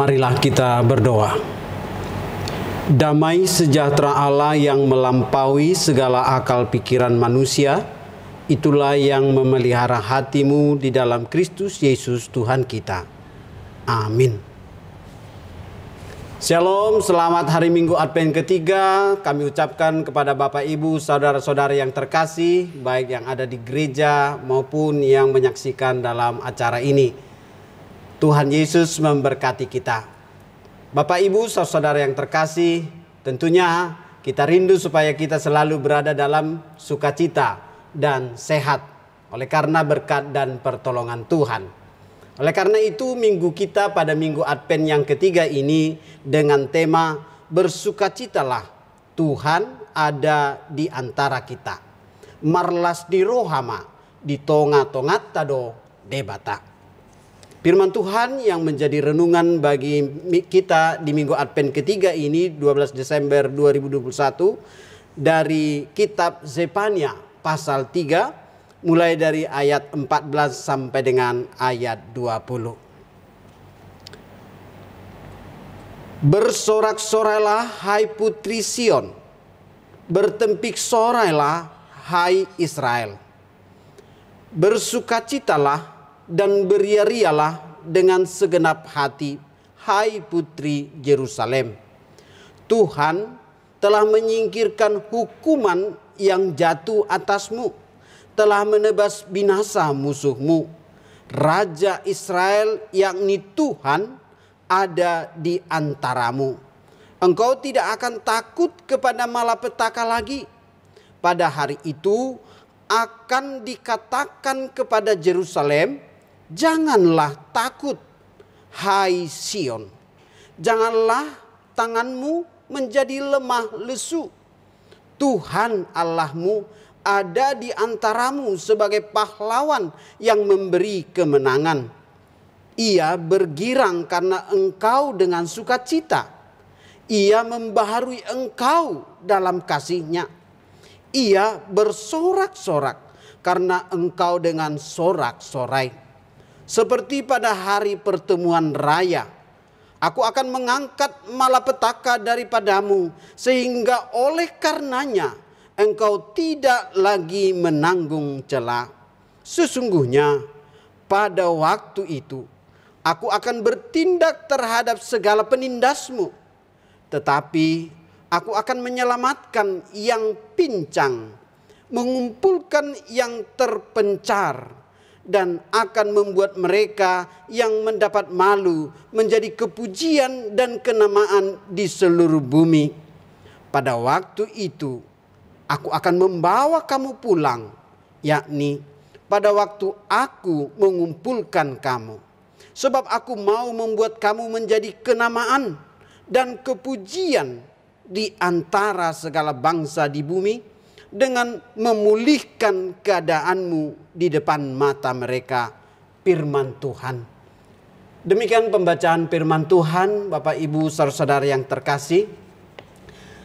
Marilah kita berdoa. Damai sejahtera Allah yang melampaui segala akal pikiran manusia, itulah yang memelihara hatimu di dalam Kristus Yesus Tuhan kita. Amin. Shalom, selamat hari Minggu Advent ketiga. Kami ucapkan kepada Bapak Ibu, saudara-saudara yang terkasih, baik yang ada di gereja maupun yang menyaksikan dalam acara ini. Tuhan Yesus memberkati kita. Bapak Ibu, saudara yang terkasih, tentunya kita rindu supaya kita selalu berada dalam sukacita dan sehat oleh karena berkat dan pertolongan Tuhan. Oleh karena itu minggu kita pada minggu Advent yang ketiga ini dengan tema bersukacitalah, Tuhan ada di antara kita. Marlas di rohama di tonga-tongat tado debata. Firman Tuhan yang menjadi renungan bagi kita di minggu Advent ketiga ini 12 Desember 2021 dari kitab Zefania pasal 3 mulai dari ayat 14 sampai dengan ayat 20. Bersorak-sorailah hai putri Sion, bertempik sorailah hai Israel. Bersukacitalah dan beria-rialah dengan segenap hati, hai putri Yerusalem. Tuhan telah menyingkirkan hukuman yang jatuh atasmu, telah menebas binasa musuhmu. Raja Israel yakni Tuhan ada di antaramu. Engkau tidak akan takut kepada malapetaka lagi. Pada hari itu akan dikatakan kepada Yerusalem, janganlah takut, hai Sion. Janganlah tanganmu menjadi lemah lesu. Tuhan Allahmu ada di antaramu sebagai pahlawan yang memberi kemenangan. Ia bergirang karena engkau dengan sukacita. Ia membaharui engkau dalam kasih-Nya. Ia bersorak-sorak karena engkau dengan sorak-sorai. Seperti pada hari pertemuan raya, aku akan mengangkat malapetaka daripadamu, sehingga oleh karenanya engkau tidak lagi menanggung cela. Sesungguhnya pada waktu itu aku akan bertindak terhadap segala penindasmu, tetapi aku akan menyelamatkan yang pincang, mengumpulkan yang terpencar, dan akan membuat mereka yang mendapat malu menjadi kepujian dan kenamaan di seluruh bumi. Pada waktu itu aku akan membawa kamu pulang, yakni pada waktu aku mengumpulkan kamu. Sebab aku mau membuat kamu menjadi kenamaan dan kepujian di antara segala bangsa di bumi, dengan memulihkan keadaanmu di depan mata mereka. Firman Tuhan. Demikian pembacaan firman Tuhan, Bapak Ibu saudara-saudara yang terkasih.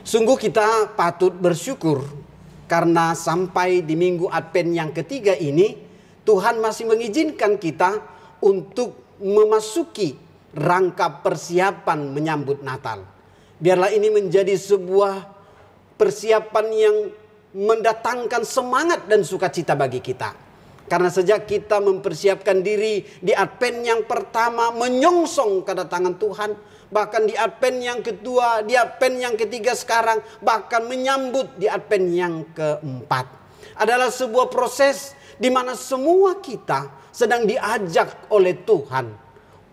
Sungguh kita patut bersyukur karena sampai di minggu Advent yang ketiga ini Tuhan masih mengizinkan kita untuk memasuki rangka persiapan menyambut Natal. Biarlah ini menjadi sebuah persiapan yang mendatangkan semangat dan sukacita bagi kita. Karena sejak kita mempersiapkan diri di Advent yang pertama menyongsong kedatangan Tuhan, bahkan di Advent yang kedua, di Advent yang ketiga sekarang, bahkan menyambut di Advent yang keempat, adalah sebuah proses di mana semua kita sedang diajak oleh Tuhan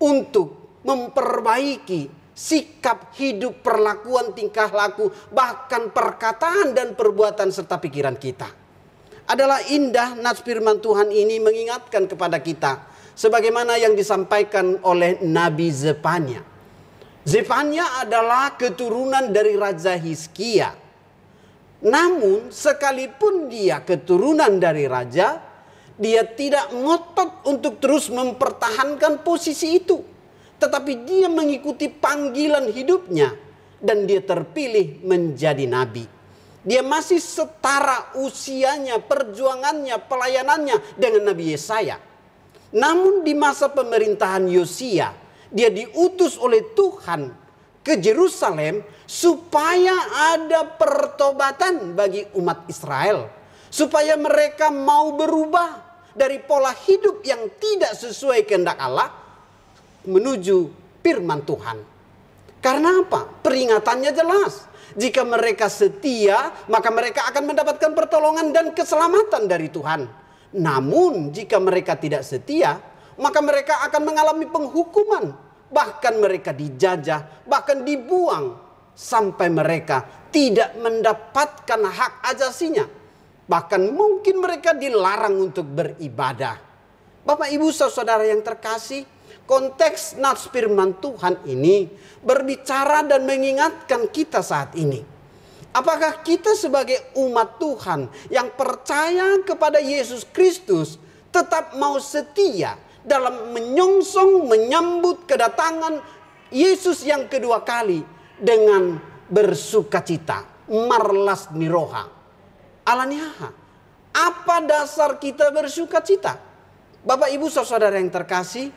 untuk memperbaiki sikap hidup, perlakuan, tingkah laku, bahkan perkataan dan perbuatan serta pikiran kita. Adalah indah nas firman Tuhan ini mengingatkan kepada kita sebagaimana yang disampaikan oleh Nabi Zefania. Zefania adalah keturunan dari Raja Hizkia. Namun sekalipun dia keturunan dari raja, dia tidak ngotot untuk terus mempertahankan posisi itu. Tetapi dia mengikuti panggilan hidupnya dan dia terpilih menjadi nabi. Dia masih setara usianya, perjuangannya, pelayanannya dengan Nabi Yesaya. Namun di masa pemerintahan Yosia, Dia diutus oleh Tuhan ke Yerusalem supaya ada pertobatan bagi umat Israel. Supaya mereka mau berubah dari pola hidup yang tidak sesuai kehendak Allah menuju firman Tuhan. Karena apa? Peringatannya jelas. Jika mereka setia, maka mereka akan mendapatkan pertolongan dan keselamatan dari Tuhan. Namun jika mereka tidak setia, maka mereka akan mengalami penghukuman. Bahkan mereka dijajah, bahkan dibuang. Sampai mereka tidak mendapatkan hak ajasinya. Bahkan mungkin mereka dilarang untuk beribadah. Bapak, Ibu, saudara yang terkasih, konteks nats firman Tuhan ini berbicara dan mengingatkan kita saat ini. Apakah kita sebagai umat Tuhan yang percaya kepada Yesus Kristus tetap mau setia dalam menyongsong menyambut kedatangan Yesus yang kedua kali dengan bersukacita, marlas niroha, alaniaha. Apa dasar kita bersukacita? Bapak, Ibu, saudara yang terkasih,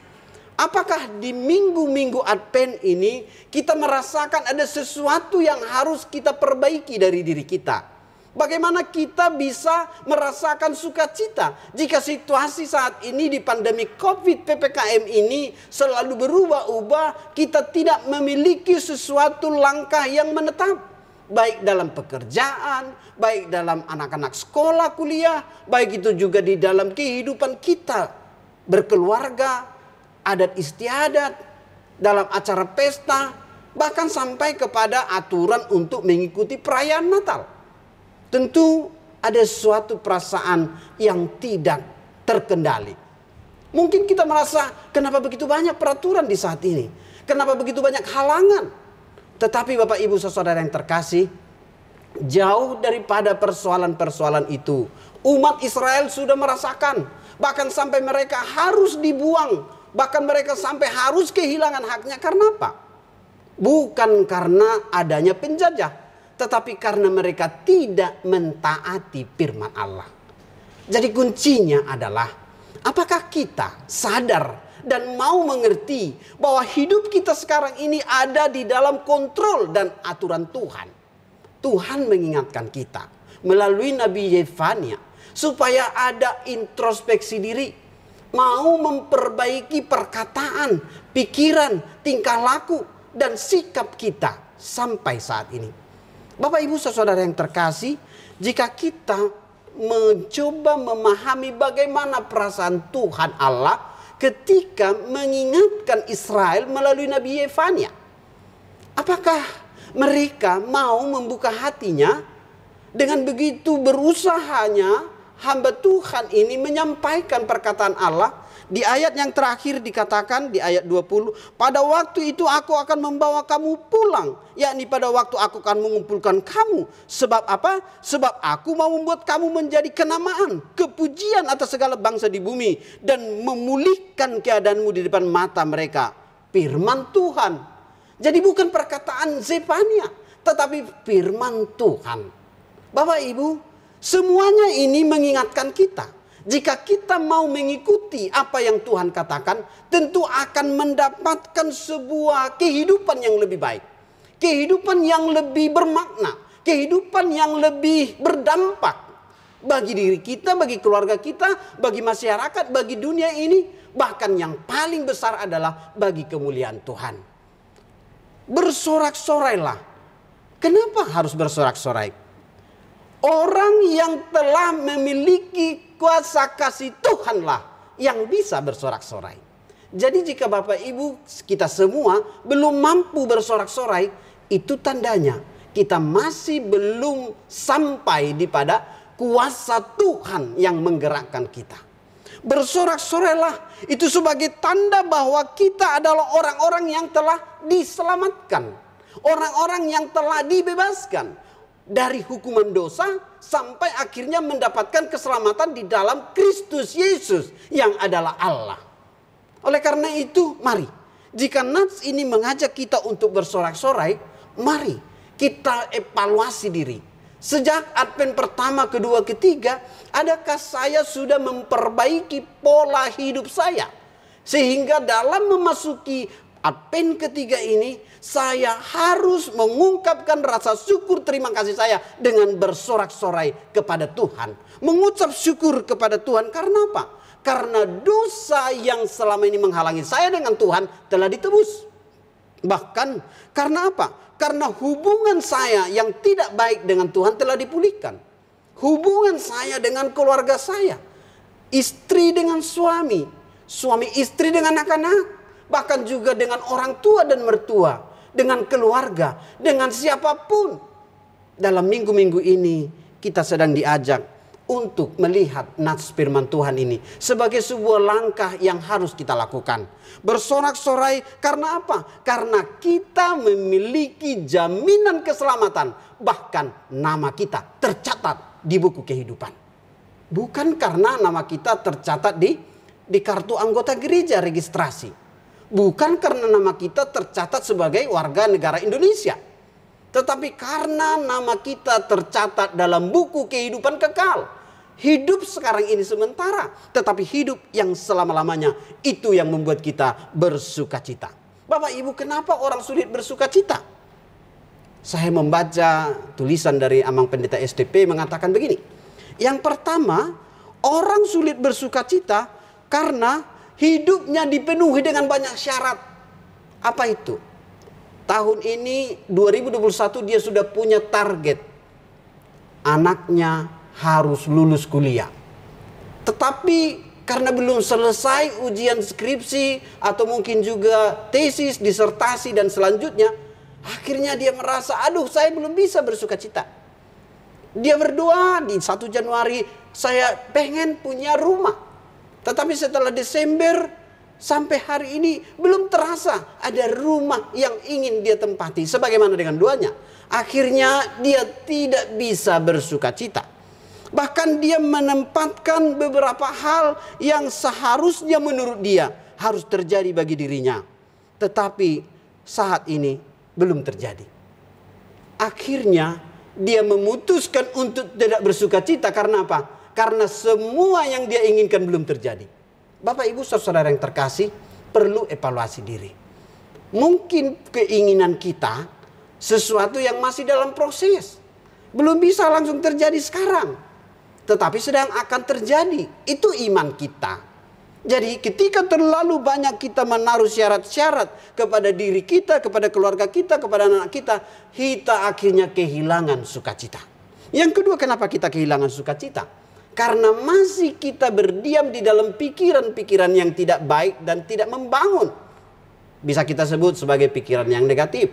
apakah di minggu-minggu Advent ini kita merasakan ada sesuatu yang harus kita perbaiki dari diri kita? Bagaimana kita bisa merasakan sukacita jika situasi saat ini di pandemi COVID PPKM ini selalu berubah-ubah, kita tidak memiliki sesuatu langkah yang menetap. Baik dalam pekerjaan, baik dalam anak-anak sekolah, kuliah, baik itu juga di dalam kehidupan kita berkeluarga, adat istiadat, dalam acara pesta, bahkan sampai kepada aturan untuk mengikuti perayaan Natal. Tentu ada suatu perasaan yang tidak terkendali. Mungkin kita merasa, kenapa begitu banyak peraturan di saat ini? Kenapa begitu banyak halangan? Tetapi Bapak, Ibu, saudara yang terkasih, jauh daripada persoalan-persoalan itu, umat Israel sudah merasakan, bahkan sampai mereka harus dibuang, bahkan mereka sampai harus kehilangan haknya. Karena apa? Bukan karena adanya penjajah, tetapi karena mereka tidak mentaati firman Allah. Jadi kuncinya adalah, apakah kita sadar dan mau mengerti bahwa hidup kita sekarang ini ada di dalam kontrol dan aturan Tuhan. Tuhan mengingatkan kita melalui Nabi Yefania supaya ada introspeksi diri, mau memperbaiki perkataan, pikiran, tingkah laku, dan sikap kita sampai saat ini. Bapak, Ibu, saudara yang terkasih, jika kita mencoba memahami bagaimana perasaan Tuhan Allah ketika mengingatkan Israel melalui Nabi Yefania, apakah mereka mau membuka hatinya? Dengan begitu berusahanya hamba Tuhan ini menyampaikan perkataan Allah. Di ayat yang terakhir dikatakan di ayat 20, pada waktu itu aku akan membawa kamu pulang, yakni pada waktu aku akan mengumpulkan kamu. Sebab apa? Sebab aku mau membuat kamu menjadi kenamaan, kepujian atas segala bangsa di bumi, dan memulihkan keadaanmu di depan mata mereka. Firman Tuhan. Jadi bukan perkataan Zefania, tetapi firman Tuhan. Bapak, Ibu, semuanya ini mengingatkan kita. Jika kita mau mengikuti apa yang Tuhan katakan, tentu akan mendapatkan sebuah kehidupan yang lebih baik. Kehidupan yang lebih bermakna. Kehidupan yang lebih berdampak. Bagi diri kita, bagi keluarga kita, bagi masyarakat, bagi dunia ini. Bahkan yang paling besar adalah bagi kemuliaan Tuhan. Bersorak-sorailah. Kenapa harus bersorak-sorai? Orang yang telah memiliki kuasa kasih Tuhanlah yang bisa bersorak-sorai. Jadi jika Bapak, Ibu, kita semua belum mampu bersorak-sorai, itu tandanya kita masih belum sampai di pada kuasa Tuhan yang menggerakkan kita. Bersorak-sorailah itu sebagai tanda bahwa kita adalah orang-orang yang telah diselamatkan. Orang-orang yang telah dibebaskan dari hukuman dosa sampai akhirnya mendapatkan keselamatan di dalam Kristus Yesus yang adalah Allah. Oleh karena itu, mari, jika nats ini mengajak kita untuk bersorak-sorai, mari kita evaluasi diri. Sejak Advent pertama, kedua, ketiga, adakah saya sudah memperbaiki pola hidup saya? Sehingga dalam memasuki Advent ketiga ini saya harus mengungkapkan rasa syukur terima kasih saya dengan bersorak-sorai kepada Tuhan. Mengucap syukur kepada Tuhan karena apa? Karena dosa yang selama ini menghalangi saya dengan Tuhan telah ditebus. Bahkan karena apa? Karena hubungan saya yang tidak baik dengan Tuhan telah dipulihkan. Hubungan saya dengan keluarga saya. Istri dengan suami. Suami istri dengan anak-anak. Bahkan juga dengan orang tua dan mertua. Dengan keluarga. Dengan siapapun. Dalam minggu-minggu ini kita sedang diajak untuk melihat nats firman Tuhan ini sebagai sebuah langkah yang harus kita lakukan. Bersorak-sorai karena apa? Karena kita memiliki jaminan keselamatan. Bahkan nama kita tercatat di buku kehidupan. Bukan karena nama kita tercatat di kartu anggota gereja registrasi. Bukan karena nama kita tercatat sebagai warga negara Indonesia. Tetapi karena nama kita tercatat dalam buku kehidupan kekal. Hidup sekarang ini sementara. Tetapi hidup yang selama-lamanya. Itu yang membuat kita bersuka cita. Bapak Ibu, kenapa orang sulit bersuka cita? Saya membaca tulisan dari Amang Pendeta STP mengatakan begini. Yang pertama, orang sulit bersuka cita karena hidupnya dipenuhi dengan banyak syarat. Apa itu? Tahun ini 2021 dia sudah punya target. Anaknya harus lulus kuliah. Tetapi karena belum selesai ujian skripsi atau mungkin juga tesis, disertasi dan selanjutnya, akhirnya dia merasa, aduh saya belum bisa bersuka cita. Dia berdoa di 1 Januari, saya pengen punya rumah. Tetapi setelah Desember sampai hari ini belum terasa ada rumah yang ingin dia tempati. Sebagaimana dengan doanya. Akhirnya dia tidak bisa bersuka cita. Bahkan dia menempatkan beberapa hal yang seharusnya menurut dia harus terjadi bagi dirinya. Tetapi saat ini belum terjadi. Akhirnya dia memutuskan untuk tidak bersuka cita karena apa? Karena semua yang dia inginkan belum terjadi. Bapak Ibu saudara yang terkasih, perlu evaluasi diri. Mungkin keinginan kita sesuatu yang masih dalam proses. Belum bisa langsung terjadi sekarang. Tetapi sedang akan terjadi. Itu iman kita. Jadi ketika terlalu banyak kita menaruh syarat-syarat kepada diri kita, kepada keluarga kita, kepada anak kita, kita akhirnya kehilangan sukacita. Yang kedua, kenapa kita kehilangan sukacita? Karena masih kita berdiam di dalam pikiran-pikiran yang tidak baik dan tidak membangun. Bisa kita sebut sebagai pikiran yang negatif.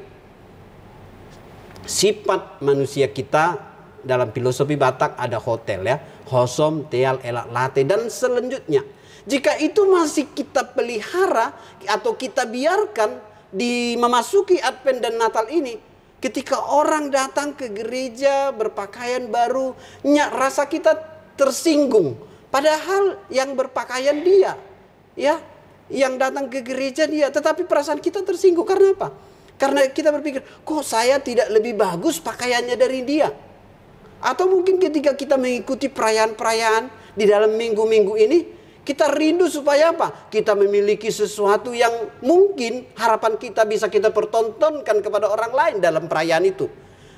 Sifat manusia kita dalam filosofi Batak ada hotel ya. Hosom, teal, elak, late dan selanjutnya. Jika itu masih kita pelihara atau kita biarkan di memasuki Advent dan Natal ini. Ketika orang datang ke gereja berpakaian baru, rasa kita tersinggung. Padahal yang berpakaian dia, ya, yang datang ke gereja dia, tetapi perasaan kita tersinggung karena apa? Karena kita berpikir, kok saya tidak lebih bagus pakaiannya dari dia? Atau mungkin ketika kita mengikuti perayaan-perayaan di dalam minggu-minggu ini, kita rindu supaya apa? Kita memiliki sesuatu yang mungkin harapan kita bisa kita pertontonkan kepada orang lain dalam perayaan itu.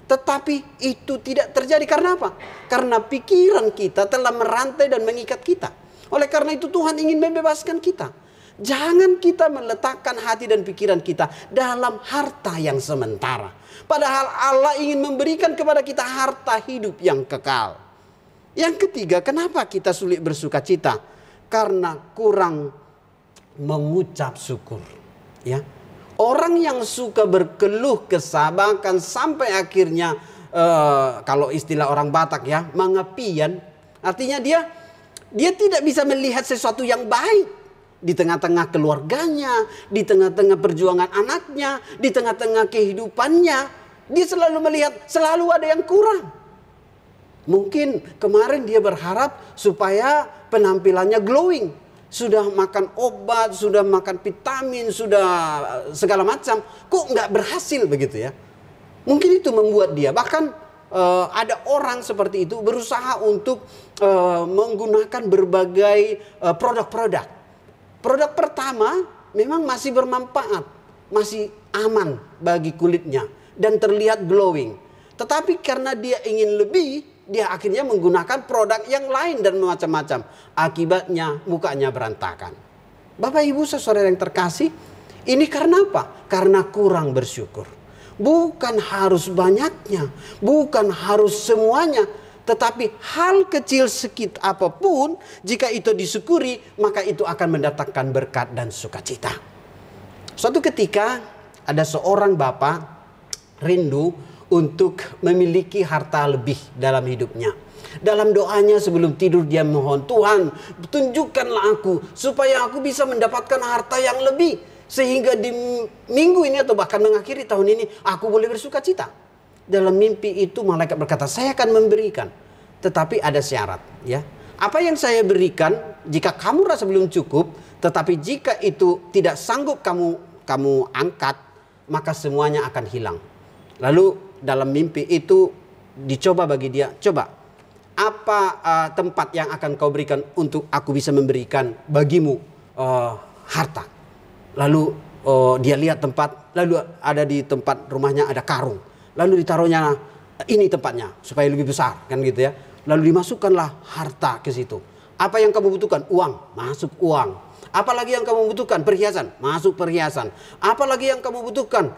Tetapi itu tidak terjadi karena apa? Karena pikiran kita telah merantai dan mengikat kita. Oleh karena itu Tuhan ingin membebaskan kita. Jangan kita meletakkan hati dan pikiran kita dalam harta yang sementara. Padahal Allah ingin memberikan kepada kita harta hidup yang kekal. Yang ketiga, kenapa kita sulit bersuka cita? Karena kurang mengucap syukur. Ya. Orang yang suka berkeluh kesah bahkan sampai akhirnya kalau istilah orang Batak ya, mangepian, artinya dia tidak bisa melihat sesuatu yang baik di tengah-tengah keluarganya, di tengah-tengah perjuangan anaknya, di tengah-tengah kehidupannya. Dia selalu melihat selalu ada yang kurang. Mungkin kemarin dia berharap supaya penampilannya glowing. Sudah makan obat, sudah makan vitamin, sudah segala macam. Kok nggak berhasil begitu ya? Mungkin itu membuat dia. Bahkan ada orang seperti itu berusaha untuk menggunakan berbagai produk-produk. Produk pertama memang masih bermanfaat. masih aman bagi kulitnya dan terlihat glowing. Tetapi karena dia ingin lebih, dia akhirnya menggunakan produk yang lain dan macam-macam. Akibatnya mukanya berantakan. Bapak Ibu saudara yang terkasih, ini karena apa? Karena kurang bersyukur. Bukan harus banyaknya, bukan harus semuanya, tetapi hal kecil sedikit apapun, jika itu disyukuri, maka itu akan mendatangkan berkat dan sukacita. Suatu ketika ada seorang bapak rindu untuk memiliki harta lebih dalam hidupnya. Dalam doanya sebelum tidur dia mohon, Tuhan tunjukkanlah aku supaya aku bisa mendapatkan harta yang lebih. Sehingga di minggu ini atau bahkan mengakhiri tahun ini aku boleh bersuka cita. Dalam mimpi itu malaikat berkata, saya akan memberikan. Tetapi ada syarat, ya. Apa yang saya berikan jika kamu rasa belum cukup, tetapi jika itu tidak sanggup kamu angkat, maka semuanya akan hilang. Lalu dalam mimpi itu dicoba bagi dia, coba apa tempat yang akan kau berikan untuk aku bisa memberikan bagimu harta. Lalu dia lihat tempat, lalu ada di tempat rumahnya ada karung. Lalu ditaruhnya ini tempatnya supaya lebih besar, kan gitu ya. Lalu dimasukkanlah harta ke situ. Apa yang kamu butuhkan? Uang, masuk uang. Apalagi yang kamu butuhkan? Perhiasan, masuk perhiasan. Apalagi yang kamu butuhkan?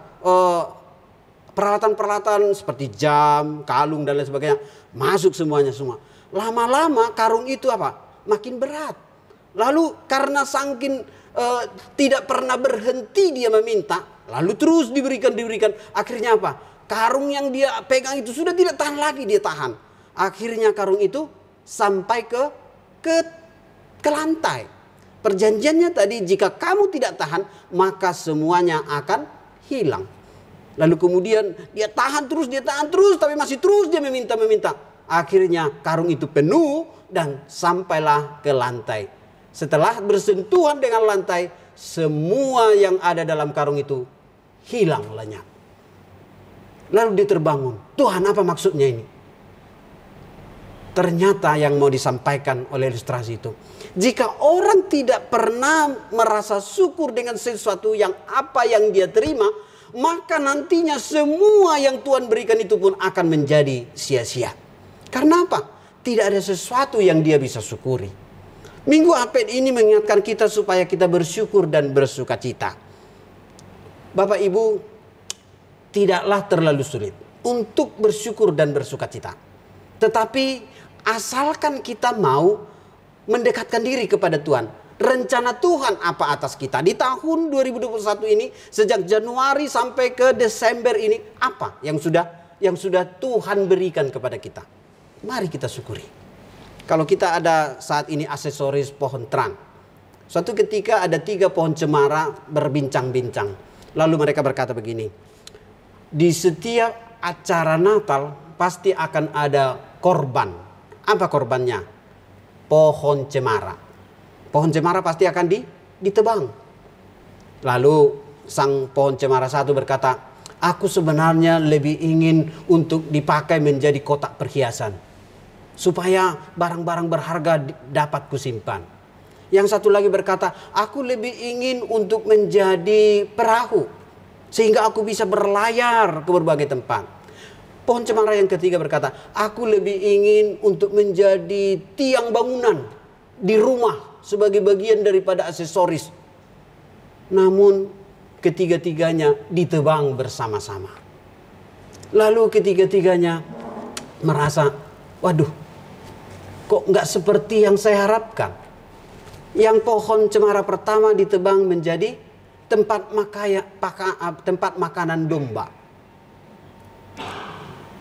Peralatan-peralatan seperti jam, kalung dan lain sebagainya, masuk semuanya semua. Lama-lama karung itu apa? Makin berat. Lalu karena saking tidak pernah berhenti dia meminta, lalu terus diberikan. Akhirnya apa? Karung yang dia pegang itu sudah tidak tahan lagi dia tahan. Akhirnya karung itu sampai ke lantai. Perjanjiannya tadi, jika kamu tidak tahan, maka semuanya akan hilang. Lalu kemudian dia tahan terus, tapi masih terus dia meminta. Akhirnya karung itu penuh dan sampailah ke lantai. Setelah bersentuhan dengan lantai, semua yang ada dalam karung itu hilang lenyap. Lalu dia terbangun. Tuhan, apa maksudnya ini? Ternyata yang mau disampaikan oleh ilustrasi itu, jika orang tidak pernah merasa syukur dengan sesuatu yang dia terima, maka nantinya semua yang Tuhan berikan itu pun akan menjadi sia-sia. Karena apa? Tidak ada sesuatu yang dia bisa syukuri. Minggu Advent ini mengingatkan kita supaya kita bersyukur dan bersukacita. Bapak Ibu, tidaklah terlalu sulit untuk bersyukur dan bersukacita. Tetapi asalkan kita mau mendekatkan diri kepada Tuhan. Rencana Tuhan apa atas kita di tahun 2021 ini, sejak Januari sampai ke Desember ini, apa yang sudah Tuhan berikan kepada kita. Mari kita syukuri. Kalau kita ada saat ini aksesoris pohon terang. Suatu ketika ada 3 pohon cemara berbincang-bincang. Lalu mereka berkata begini, di setiap acara Natal pasti akan ada korban. Apa korbannya? Pohon cemara. Pohon cemara pasti akan ditebang. Lalu sang pohon cemara satu berkata, aku sebenarnya lebih ingin untuk dipakai menjadi kotak perhiasan, supaya barang-barang berharga dapat kusimpan. Yang satu lagi berkata, aku lebih ingin untuk menjadi perahu, sehingga aku bisa berlayar ke berbagai tempat. Pohon cemara yang ketiga berkata, aku lebih ingin untuk menjadi tiang bangunan di rumah sebagai bagian daripada aksesoris. Namun ketiga-tiganya ditebang bersama-sama. Lalu ketiga-tiganya merasa, waduh, kok nggak seperti yang saya harapkan. Yang pohon cemara pertama ditebang menjadi tempat makanan domba.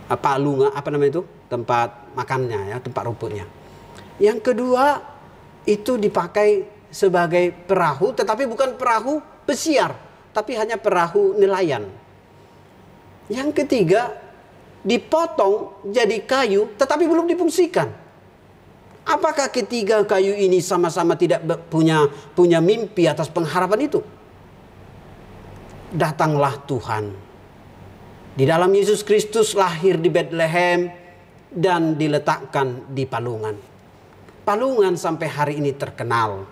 Palunga, apa namanya itu? Tempat makannya, ya, tempat rumputnya. Yang kedua itu dipakai sebagai perahu, tetapi bukan perahu pesiar, tapi hanya perahu nelayan. Yang ketiga dipotong jadi kayu, tetapi belum difungsikan. Apakah ketiga kayu ini sama-sama tidak punya mimpi atas pengharapan itu? Datanglah Tuhan. Di dalam Yesus Kristus lahir di Bethlehem dan diletakkan di Palungan. Palungan sampai hari ini terkenal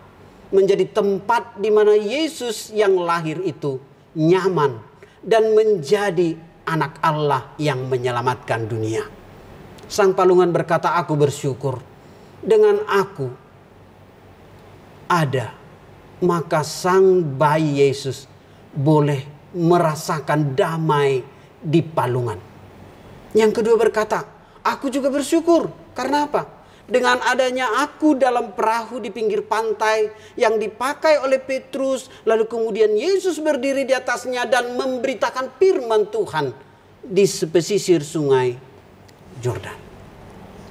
menjadi tempat di mana Yesus yang lahir itu nyaman, dan menjadi anak Allah yang menyelamatkan dunia. Sang Palungan berkata, aku bersyukur dengan aku ada, maka sang bayi Yesus boleh merasakan damai di palungan. Yang kedua berkata, aku juga bersyukur. Karena apa? Dengan adanya aku dalam perahu di pinggir pantai yang dipakai oleh Petrus, lalu kemudian Yesus berdiri di atasnya dan memberitakan firman Tuhan di pesisir sungai Yordan.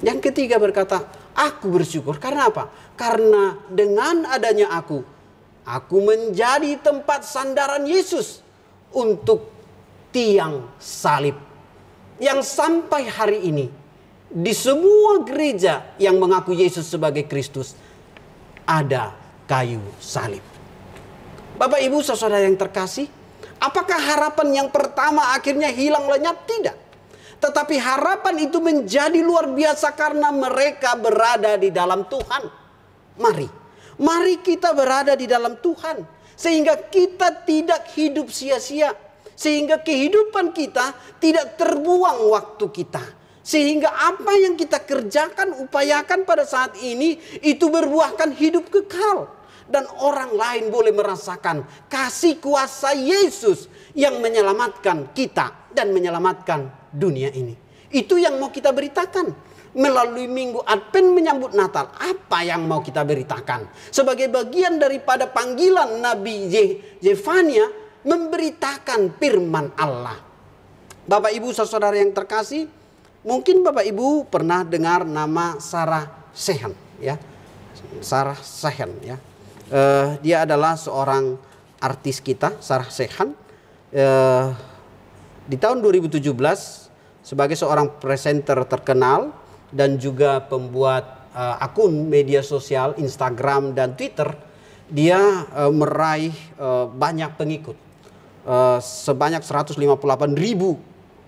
Yang ketiga berkata, aku bersyukur. Karena apa? Karena dengan adanya aku menjadi tempat sandaran Yesus untuk tiang salib. Yang sampai hari ini di semua gereja yang mengaku Yesus sebagai Kristus ada kayu salib. Bapak Ibu saudara yang terkasih, apakah harapan yang pertama akhirnya hilang lenyap? Tidak. Tetapi harapan itu menjadi luar biasa karena mereka berada di dalam Tuhan. Mari kita berada di dalam Tuhan, sehingga kita tidak hidup sia-sia, sehingga kehidupan kita tidak terbuang waktu kita, sehingga apa yang kita kerjakan, upayakan pada saat ini itu berbuahkan hidup kekal, dan orang lain boleh merasakan kasih kuasa Yesus yang menyelamatkan kita dan menyelamatkan dunia ini. Itu yang mau kita beritakan. Melalui minggu Advent menyambut Natal, apa yang mau kita beritakan? Sebagai bagian daripada panggilan Nabi Zefania memberitakan firman Allah. Bapak Ibu saudara yang terkasih, mungkin Bapak Ibu pernah dengar nama Sarah Sehen, ya. Sarah Sehen, ya. Dia adalah seorang artis kita, Sarah Sehen. Di tahun 2017 sebagai seorang presenter terkenal dan juga pembuat akun media sosial Instagram dan Twitter, dia meraih banyak pengikut. Sebanyak 158.000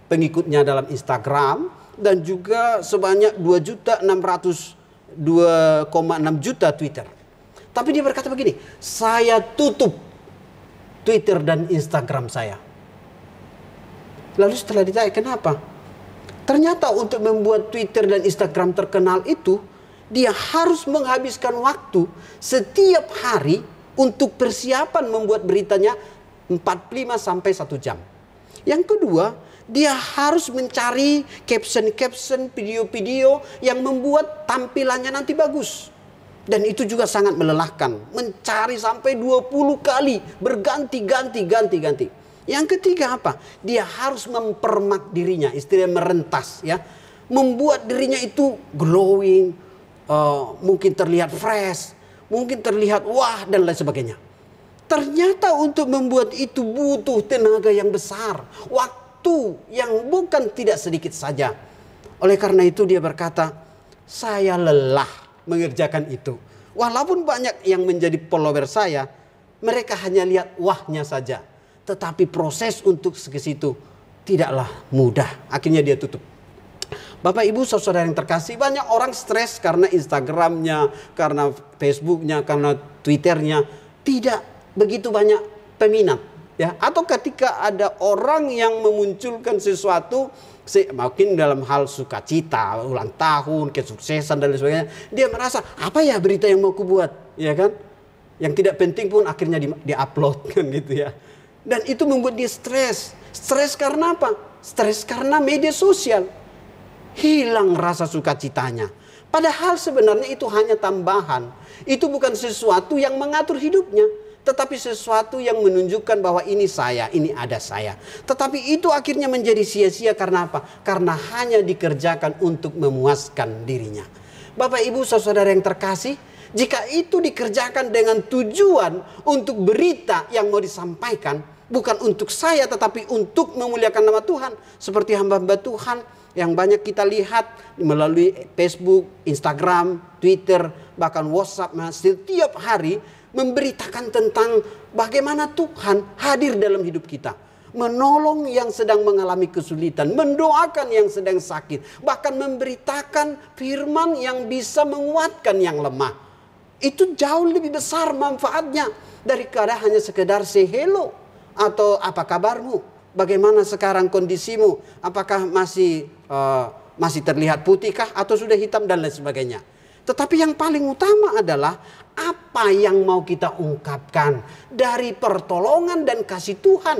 pengikutnya dalam Instagram, dan juga sebanyak 2,6 juta Twitter. Tapi dia berkata begini, saya tutup Twitter dan Instagram saya. Lalu setelah ditanya kenapa? Ternyata untuk membuat Twitter dan Instagram terkenal itu, dia harus menghabiskan waktu setiap hari untuk persiapan membuat beritanya 45 sampai 1 jam. Yang kedua, dia harus mencari caption-caption, video-video yang membuat tampilannya nanti bagus. Dan itu juga sangat melelahkan. Mencari sampai 20 kali, berganti-ganti. Yang ketiga apa? Dia harus mempermak dirinya, istilahnya merentas, ya. Membuat dirinya itu glowing, mungkin terlihat fresh, mungkin terlihat wah dan lain sebagainya. Ternyata untuk membuat itu butuh tenaga yang besar, waktu yang bukan tidak sedikit saja. Oleh karena itu dia berkata, saya lelah mengerjakan itu. Walaupun banyak yang menjadi follower saya, mereka hanya lihat wahnya saja. Tetapi proses untuk ke situ tidaklah mudah. Akhirnya dia tutup. Bapak Ibu saudara yang terkasih, banyak orang stres karena Instagramnya, karena Facebooknya, karena Twitternya tidak begitu banyak peminat, ya. Atau ketika ada orang yang memunculkan sesuatu, mungkin dalam hal sukacita, ulang tahun, kesuksesan dan lain sebagainya, dia merasa apa ya berita yang mau kubuat, ya kan? Yang tidak penting pun akhirnya di-upload kan gitu ya. Dan itu membuat dia stres. Stres karena apa? Stres karena media sosial. Hilang rasa sukacitanya. Padahal sebenarnya itu hanya tambahan. Itu bukan sesuatu yang mengatur hidupnya. Tetapi sesuatu yang menunjukkan bahwa ini saya, ini ada saya. Tetapi itu akhirnya menjadi sia-sia karena apa? Karena hanya dikerjakan untuk memuaskan dirinya. Bapak Ibu saudara yang terkasih, jika itu dikerjakan dengan tujuan untuk berita yang mau disampaikan, bukan untuk saya tetapi untuk memuliakan nama Tuhan. Seperti hamba-hamba Tuhan yang banyak kita lihat melalui Facebook, Instagram, Twitter, bahkan WhatsApp, setiap hari memberitakan tentang bagaimana Tuhan hadir dalam hidup kita. Menolong yang sedang mengalami kesulitan, mendoakan yang sedang sakit, bahkan memberitakan firman yang bisa menguatkan yang lemah. Itu jauh lebih besar manfaatnya daripada hanya sekedar say hello. Atau apa kabarmu? Bagaimana sekarang kondisimu? Apakah masih terlihat putihkah atau sudah hitam dan lain sebagainya. Tetapi yang paling utama adalah apa yang mau kita ungkapkan dari pertolongan dan kasih Tuhan.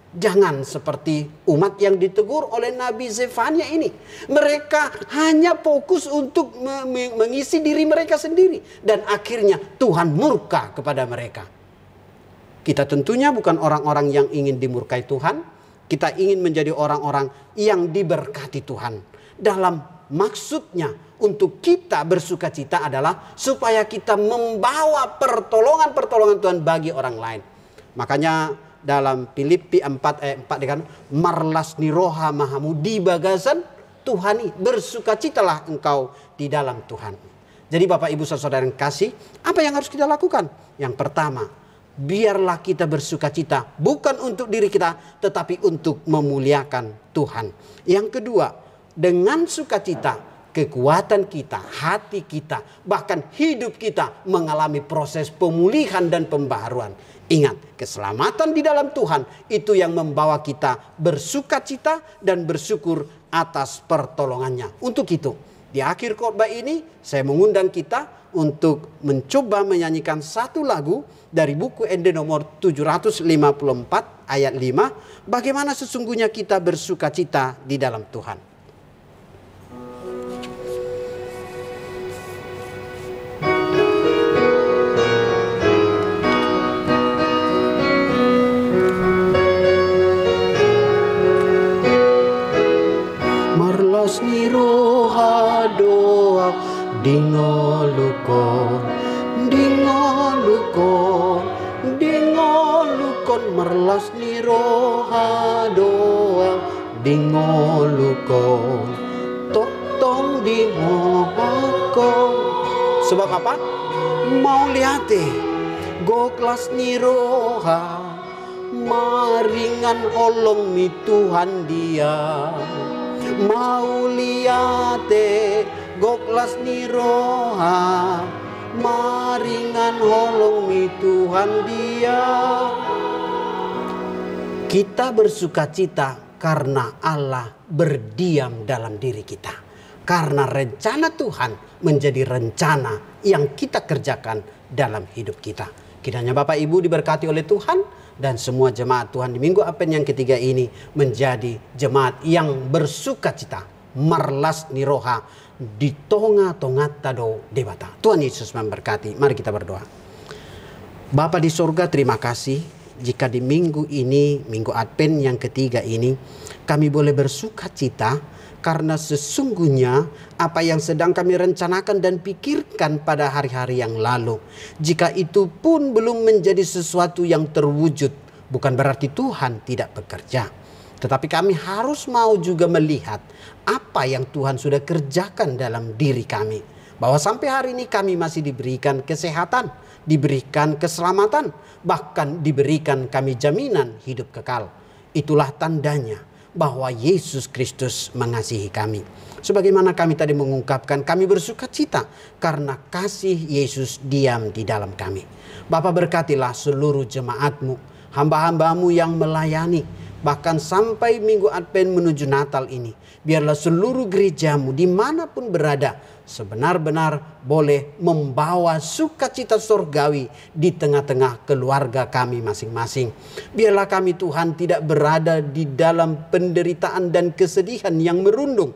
Jangan seperti umat yang ditegur oleh Nabi Zefania ini. Mereka hanya fokus untuk mengisi diri mereka sendiri. Dan akhirnya Tuhan murka kepada mereka. Kita tentunya bukan orang-orang yang ingin dimurkai Tuhan. Kita ingin menjadi orang-orang yang diberkati Tuhan. Dalam maksudnya untuk kita bersuka cita adalah supaya kita membawa pertolongan-pertolongan Tuhan bagi orang lain. Makanya dalam Filipi 4 ayat 4 dikatakan, marlas niroha mahamu di bagasan Tuhani, bersukacitalah engkau di dalam Tuhan. Jadi Bapak Ibu Saudara yang kasih, apa yang harus kita lakukan? Yang pertama, biarlah kita bersukacita bukan untuk diri kita, tetapi untuk memuliakan Tuhan. Yang kedua, dengan sukacita, kekuatan kita, hati kita, bahkan hidup kita mengalami proses pemulihan dan pembaharuan. Ingat, keselamatan di dalam Tuhan itu yang membawa kita bersukacita dan bersyukur atas pertolongannya. Untuk itu, di akhir khotbah ini saya mengundang kita untuk mencoba menyanyikan satu lagu dari buku ND nomor 754 ayat 5. Bagaimana sesungguhnya kita bersukacita di dalam Tuhan. Niroha doa dingolukon merlas niroha doa dingolukon totong dingolukon. Sebab apa? Mau lihat goklas niroha maringan olong mi Tuhan dia. Mau liate goklas niroha maringan holong mi Tuhan dia. Kita bersukacita karena Allah berdiam dalam diri kita. Karena rencana Tuhan menjadi rencana yang kita kerjakan dalam hidup kita. Kiranya Bapak Ibu diberkati oleh Tuhan. Dan semua jemaat Tuhan di Minggu Advent yang ketiga ini menjadi jemaat yang bersukacita. Marlas niroha di tonga-tonga tado debata. Tuhan Yesus memberkati. Mari kita berdoa. Bapa di sorga, terima kasih jika di minggu ini, Minggu Advent yang ketiga ini, kami boleh bersukacita karena sesungguhnya apa yang sedang kami rencanakan dan pikirkan pada hari-hari yang lalu, jika itu pun belum menjadi sesuatu yang terwujud, bukan berarti Tuhan tidak bekerja. Tetapi kami harus mau juga melihat apa yang Tuhan sudah kerjakan dalam diri kami. Bahwa sampai hari ini kami masih diberikan kesehatan, diberikan keselamatan, bahkan diberikan kami jaminan hidup kekal. Itulah tandanya bahwa Yesus Kristus mengasihi kami. Sebagaimana kami tadi mengungkapkan, kami bersukacita karena kasih Yesus diam di dalam kami. Bapa, berkatilah seluruh jemaat-Mu, hamba-hamba-Mu yang melayani, bahkan sampai Minggu Advent menuju Natal ini. Biarlah seluruh gereja-Mu dimanapun berada sebenar-benar boleh membawa sukacita surgawi di tengah-tengah keluarga kami masing-masing. Biarlah kami Tuhan tidak berada di dalam penderitaan dan kesedihan yang merundung.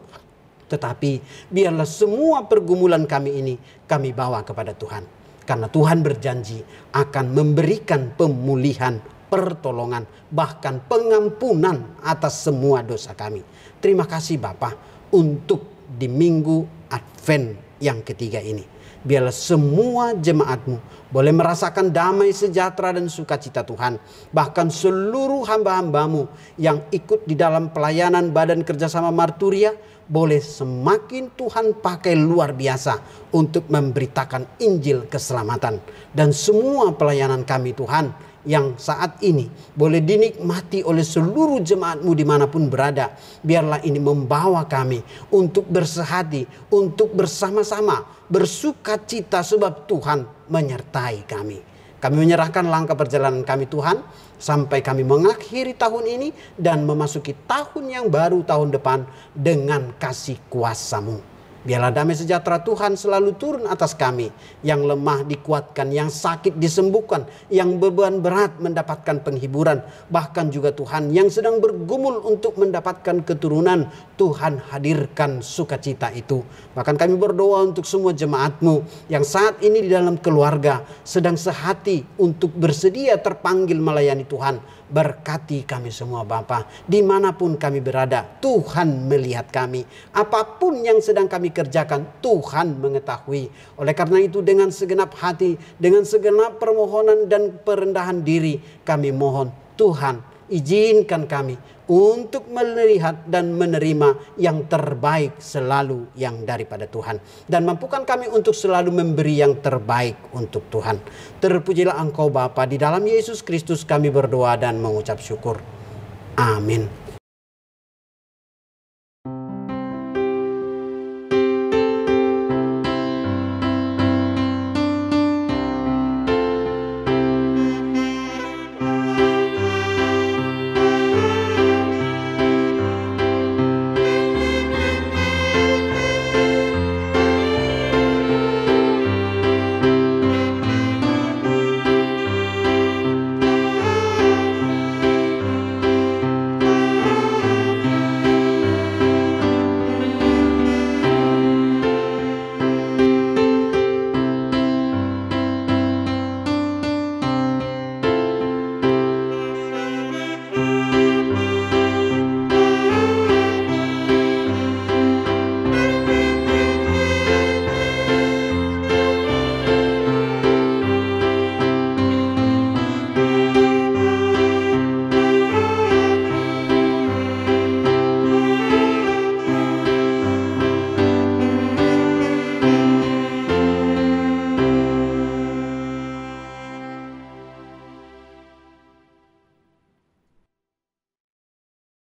Tetapi biarlah semua pergumulan kami ini kami bawa kepada Tuhan. Karena Tuhan berjanji akan memberikan pemulihan, pertolongan, bahkan pengampunan atas semua dosa kami. Terima kasih Bapa untuk di Minggu Advent yang ketiga ini. Biarlah semua jemaat-Mu boleh merasakan damai sejahtera dan sukacita Tuhan. Bahkan seluruh hamba-hamba-Mu yang ikut di dalam pelayanan Badan Kerjasama Marturia boleh semakin Tuhan pakai luar biasa untuk memberitakan Injil keselamatan. Dan semua pelayanan kami Tuhan yang saat ini boleh dinikmati oleh seluruh jemaat-Mu dimanapun berada. Biarlah ini membawa kami untuk bersehati, untuk bersama-sama bersukacita sebab Tuhan menyertai kami. Kami menyerahkan langkah perjalanan kami Tuhan, sampai kami mengakhiri tahun ini dan memasuki tahun yang baru tahun depan dengan kasih kuasa-Mu. Biarlah damai sejahtera Tuhan selalu turun atas kami. Yang lemah dikuatkan, yang sakit disembuhkan, yang beban berat mendapatkan penghiburan. Bahkan juga Tuhan yang sedang bergumul untuk mendapatkan keturunan, Tuhan hadirkan sukacita itu. Bahkan kami berdoa untuk semua jemaat-Mu yang saat ini di dalam keluarga sedang sehati untuk bersedia terpanggil melayani Tuhan. Berkati kami semua Bapa, dimanapun kami berada, Tuhan melihat kami. Apapun yang sedang kami kerjakan, Tuhan mengetahui. Oleh karena itu dengan segenap hati, dengan segenap permohonan dan perendahan diri, kami mohon Tuhan izinkan kami untuk melihat dan menerima yang terbaik selalu yang daripada Tuhan. Dan mampukan kami untuk selalu memberi yang terbaik untuk Tuhan. Terpujilah Engkau Bapa, di dalam Yesus Kristus kami berdoa dan mengucap syukur. Amin.